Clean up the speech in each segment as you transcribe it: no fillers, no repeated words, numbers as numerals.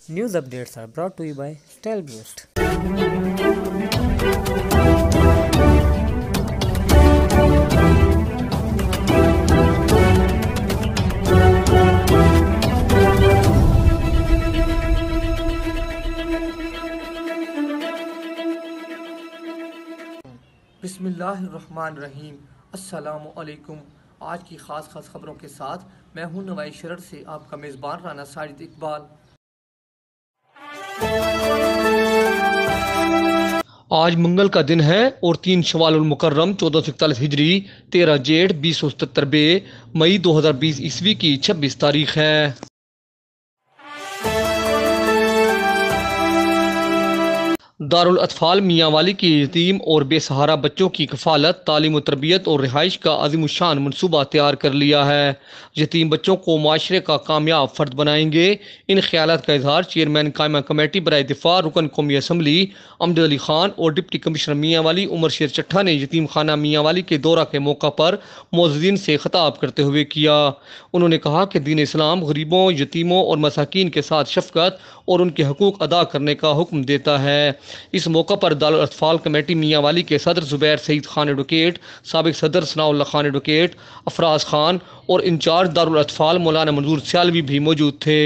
News updates are brought to you by StyleBoost. बिस्मिल्लाहिर्रहमानिर्रहीम। अस्सलामु अलैकुम। आज की ख़ास खबरों के साथ मैं हूं नवाई शरर से आपका मेज़बान राना साजिद इकबाल। आज मंगल का दिन है और 3 शवाल उल मुकर्रम 1441 हिजरी 13 जेठ 2077 मई 2020 ईस्वी की 26 तारीख है। दारुल अतफाल मियांवाली की यतीम और बेसहारा बच्चों की कफालत, तालीम व तरबियत और रिहाइश का अज़ीमुश्शान मनसूबा तैयार कर लिया है। यतीम बच्चों को माशरे का कामयाब फ़र्द बनाएंगे। इन ख्यालात का इजहार चेयरमैन कायमा कमेटी बराए दिफा रुकन कौमी असम्बली अमजद अली खान और डिप्टी कमिश्नर मियांवाली उमर शेर चट्ठा ने यतीम खाना मियांवाली के दौरा के मौका पर मौजूदीन से खिताब करते हुए किया। उन्होंने कहा कि दीन इस्लाम गरीबों, यतीमों और मसाकीन के साथ शफकत और उनके हकूक़ अदा करने का हुक्म देता है। इस मौका पर दारुल अतफाल कमेटी मियांवाली के सदर जुबैर सईद खान एडवोकेट, साबिक सदर सनाउल्लाह खान एडवोकेट, अफराज खान और इंचार्ज दारुल अतफाल मौलाना मंजूर सियालवी भी मौजूद थे।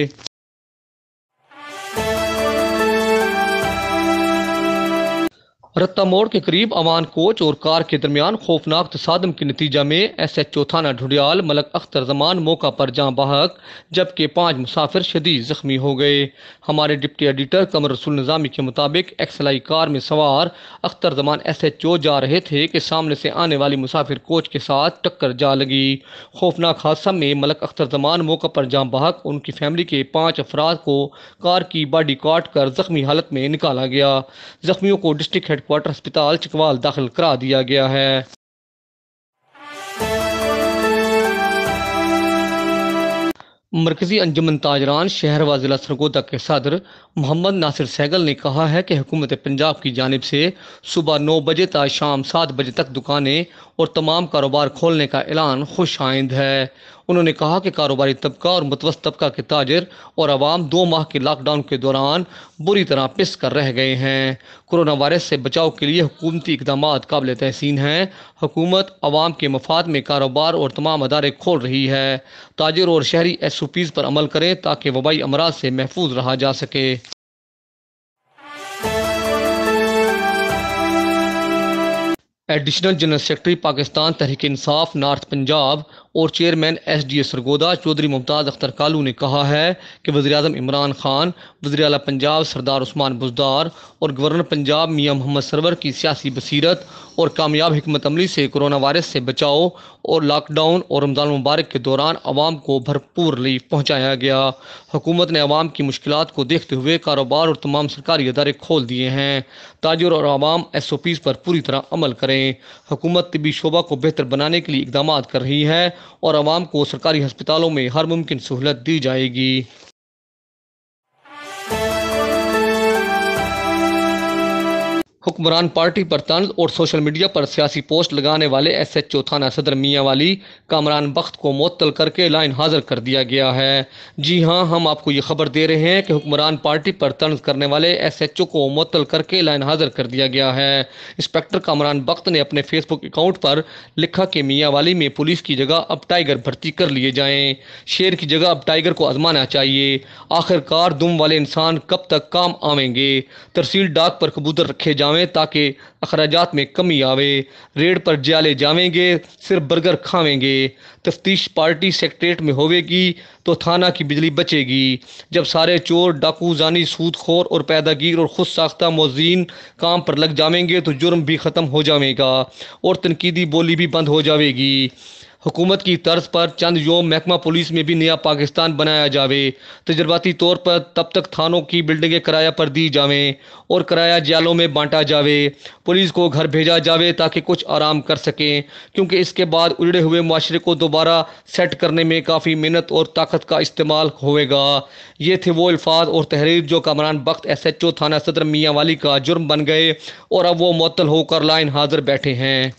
रत्ता मोड़ के करीब अवान कोच और कार के दरमियान खौफनाक तसादम के नतीजा में SHO थाना ढुडियाल मलक अख्तर जमान मौका पर जाँ बहक, जबकि 5 मुसाफिर शदीद जख्मी हो गए। हमारे डिप्टी एडिटर कमर रसूल निज़ामी के मुताबिक XLI कार में सवार अख्तर जमान SHO जा रहे थे कि सामने से आने वाली मुसाफिर कोच के साथ टक्कर जा लगी। खौफनाक हादसा में मलक अख्तर जमान मौका पर जाँ बहक, उनकी फैमिली के 5 अफराद को कार की बॉडी काट कर जख्मी हालत में निकाला गया। जख्मियों को डिस्ट्रिक्ट हेडक्वार्टर अस्पताल चिकवाल दाखिल करा दिया गया है। मरकजी अंजुमन ताजरान शहर व जिला सरगोदा के सदर मोहम्मद नासिर सहगल ने कहा है कि हुकूमत पंजाब की जानिब से सुबह 9 बजे तक शाम 7 बजे तक दुकानें और तमाम कारोबार खोलने का ऐलान खुश आइंद है। उन्होंने कहा कि कारोबारी तबका और मुतवस्सित तबका के ताजिर और आवाम 2 माह के लॉकडाउन के दौरान बुरी तरह पिस कर रह गए हैं। कोरोना वायरस से बचाव के लिए हुकूमती इकदाम काबिल तहसीन हैं। हुकूमत आवाम के मफाद में कारोबार और तमाम अदारे खोल रही है। ताजिर और शहरी SOPs पर अमल करें ताकि वबाई अमराज से महफूज रहा जा सके। Additional general secretary Pakistan Tehreek Insaf north Punjab और चेयरमैन SDA सरगोदा चौधरी मुमताज़ अख्तर कालू ने कहा है कि वज़ीर-ए-आज़म इमरान खान, वज़ीर आला पंजाब सरदार उस्मान बुज़दार और गवर्नर पंजाब मियां मोहम्मद सरवर की सियासी बसीरत और कामयाब हिकमत अमली से कोरोना वायरस से बचाव और लॉकडाउन और रमज़ान मुबारक के दौरान आवाम को भरपूर रिलीफ पहुँचाया गया। हुकूमत ने आवाम की मुश्किलात को देखते हुए कारोबार और तमाम सरकारी अदारे खोल दिए हैं। ताजिर और आवाम SOPs पर पूरी तरह अमल करें। हुकूमत तिबी शोबा को बेहतर बनाने के लिए इकदाम कर रही है और आवाम को सरकारी अस्पतालों में हर मुमकिन सहूलत दी जाएगी। हुक्मरान पार्टी पर तंज और सोशल मीडिया पर सियासी पोस्ट लगाने वाले SHO थाना सदर मियांवाली कामरान बख्त को मुअत्तल करके लाइन हाजिर कर दिया गया है। जी हां, हम आपको ये खबर दे रहे हैं कि हुक्मरान पार्टी पर तंज करने वाले SHO को मुअत्तल करके लाइन हाजिर कर दिया गया है। इंस्पेक्टर कामरान बख्त ने अपने फेसबुक अकाउंट पर लिखा कि मियांवाली में पुलिस की जगह अब टाइगर भर्ती कर लिए जाएं। शेर की जगह अब टाइगर को आजमाना चाहिए। आखिरकार दुम वाले इंसान कब तक काम आवेंगे। तरसील डाक पर कबूतर रखे जाएं ताकि अखराजात में कमी आवे। रेड पर जाले जावेंगे, सिर्फ बर्गर खावेंगे। तफ्तीश पार्टी सेक्रेटरीट में होवेगी तो थाना की बिजली बचेगी। जब सारे चोर, डाकू, जानी, सूदखोर और पैदागीर और खुद साख्ता मौजीन काम पर लग जावेंगे तो जुर्म भी ख़त्म हो जाएगा और तनकीदी बोली भी बंद हो जाएगी। हुकूमत की तर्ज पर चंद योम महकमा पुलिस में भी नया पाकिस्तान बनाया जावे। तजर्बाती तौर पर तब तक थानों की बिल्डिंगें किराया पर दी जावें और किराया जेलों में बांटा जावे। पुलिस को घर भेजा जावे ताकि कुछ आराम कर सकें, क्योंकि इसके बाद उजड़े हुए माशरे को दोबारा सेट करने में काफ़ी मेहनत और ताकत का इस्तेमाल होएगा। ये थे वो अल्फाज और तहरीर जो कामरान बख्त SHO थाना सदर मियांवाली का जुर्म बन गए और अब वो मुअत्तल होकर लाइन हाजिर बैठे हैं।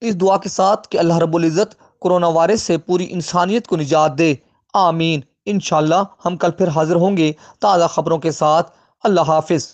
इस दुआ के साथ कि अल्लाह रब्बुल इज़्ज़त कोरोना वायरस से पूरी इंसानियत को निजात दे। आमीन। इंशाल्लाह हम कल फिर हाजिर होंगे ताज़ा खबरों के साथ। अल्लाह हाफिज़।